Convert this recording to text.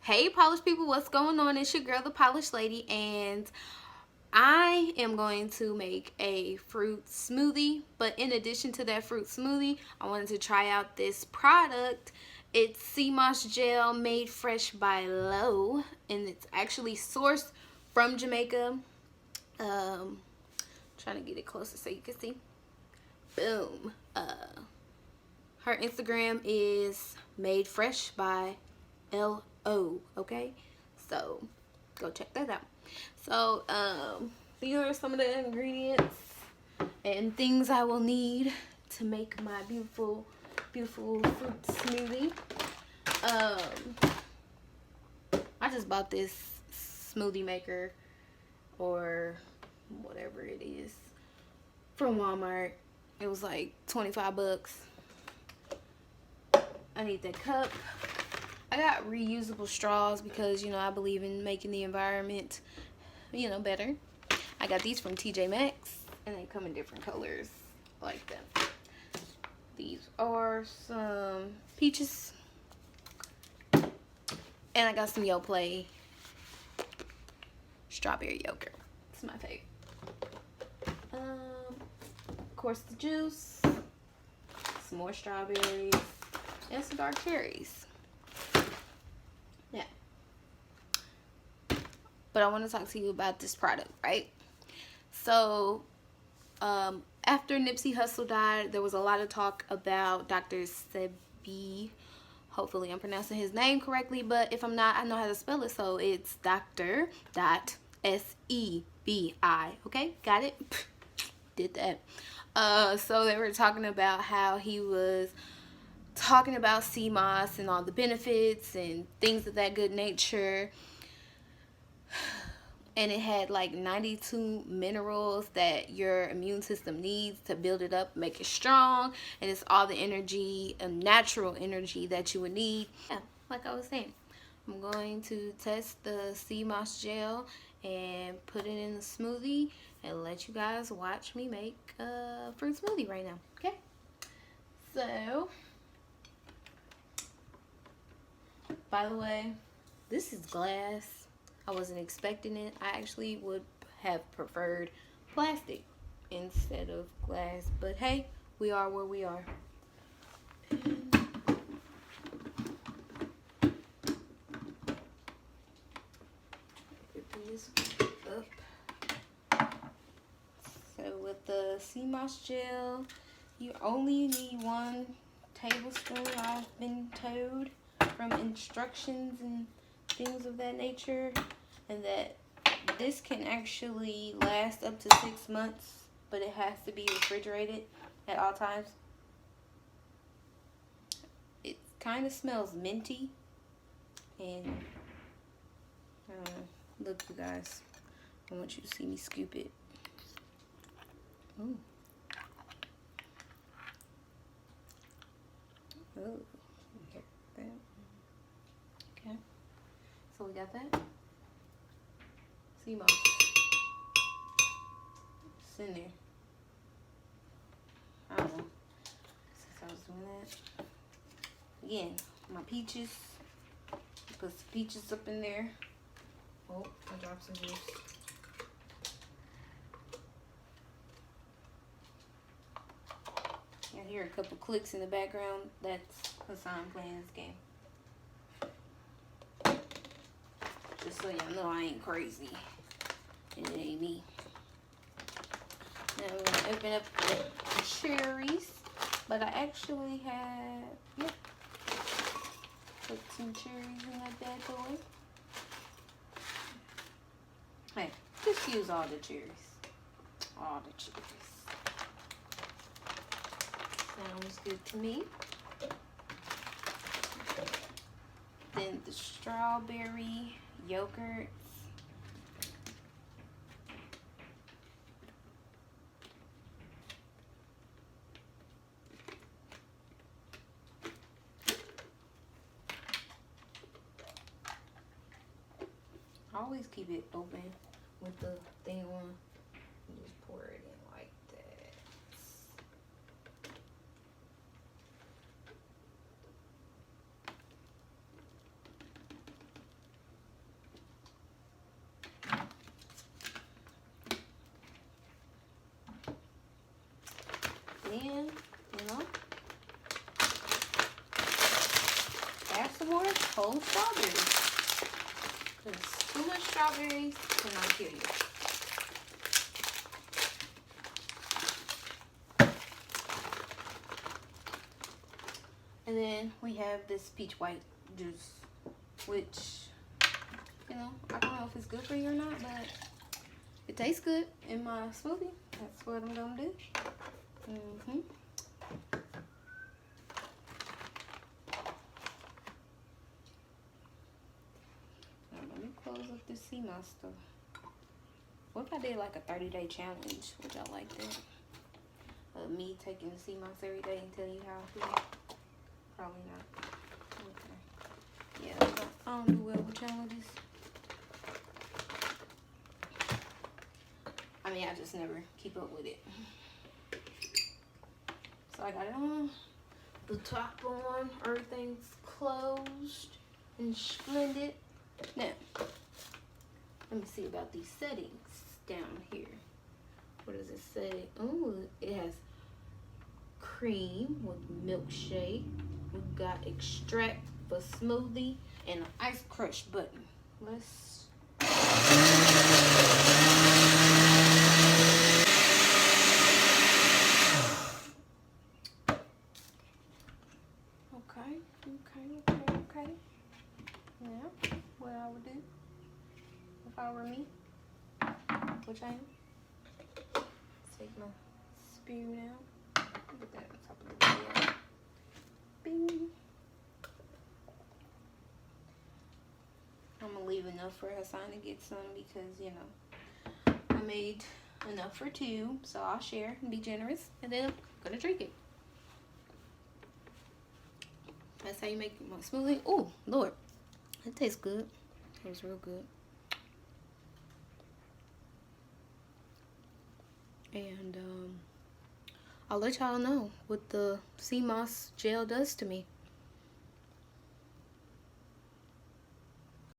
Hey polished people, what's going on? It's your girl the polished lady, and I am going to make a fruit smoothie. But in addition to that fruit smoothie, I wanted to try out this product. It's sea moss gel made fresh by Low, and it's actually sourced from Jamaica. Trying to get it closer so you can see. Boom. Her Instagram is made fresh by LO, okay? So go check that out. So these are some of the ingredients and things I will need to make my beautiful fruit smoothie. I just bought this smoothie maker or whatever it is from Walmart. It was like 25 bucks. I need that cup. I got reusable straws because, you know, I believe in making the environment, you know, better. I got these from TJ Maxx, and they come in different colors like that. These are some peaches. And I got some Yoplait strawberry yogurt. It's my favorite. Of course, the juice, some more strawberries, and some dark cherries. Yeah. But I want to talk to you about this product, right? So, after Nipsey Hussle died, there was a lot of talk about Dr. Sebi. Hopefully I'm pronouncing his name correctly, but if I'm not, I know how to spell it, so it's Dr. S-E-B-I. Okay, got it? Did that. So they were talking about how he was talking about sea moss and all the benefits and things of that good nature. And it had like 92 minerals that your immune system needs to build it up, make it strong, and it's all the energy, natural energy that you would need. Yeah, like I was saying, I'm going to test the sea moss gel and put it in the smoothie and let you guys watch me make a fruit smoothie right now. Okay, so by the way, this is glass. I wasn't expecting it. I actually would have preferred plastic instead of glass, but hey, we are where we are. Open this up. So with the sea moss gel, you only need 1 tablespoon, I've been told, from instructions and things of that nature, and that this can actually last up to 6 months, but it has to be refrigerated at all times. It kind of smells minty, and look, you guys, I want you to see me scoop it. Ooh. Oh, that. Okay, so we got that. Sea moss. It's in there. I don't know. Since I was doing that. Again, my peaches. Put some peaches up in there. Oh, I dropped some juice. I hear a couple clicks in the background. That's Hassan playing this game. Just so y'all know I ain't crazy. And it ain't me. Now we're gonna open up the cherries. But I actually have, yep, put some cherries in that bad boy. Hey, just use all the cherries. All the cherries. Sounds good to me. Then the strawberry yogurt. I always keep it open with the thing on. And just pour it in like that. then, you know, add some more whole strawberries. Because too much strawberries cannot kill you. And then we have this peach white juice, which, you know, I don't know if it's good for you or not, but it tastes good in my smoothie. That's what I'm gonna do. Now let me close up this sea moss stuff. What if I did like a 30-day challenge? Would y'all like that? Me taking the sea moss every day and telling you how I feel? Probably not. Okay. Yeah, I don't do well with challenges. I mean, I just never keep up with it. So I got it on. The top on. Everything's closed and splendid. Now, let me see about these settings down here. What does it say? Oh, it has cream with milkshake. We've got extract for smoothie and an ice crush button. Let's okay. Now, what I would do if I were me, which I am, take my spoon out, put that on top of the bed. Bing. I'm gonna leave enough for Hassan to get some because, you know, I made enough for two, so I'll share and be generous, and then I'm gonna drink it. That's how you make my smoothie. Oh, Lord, it tastes good. It was real good. And I'll let y'all know what the sea moss gel does to me.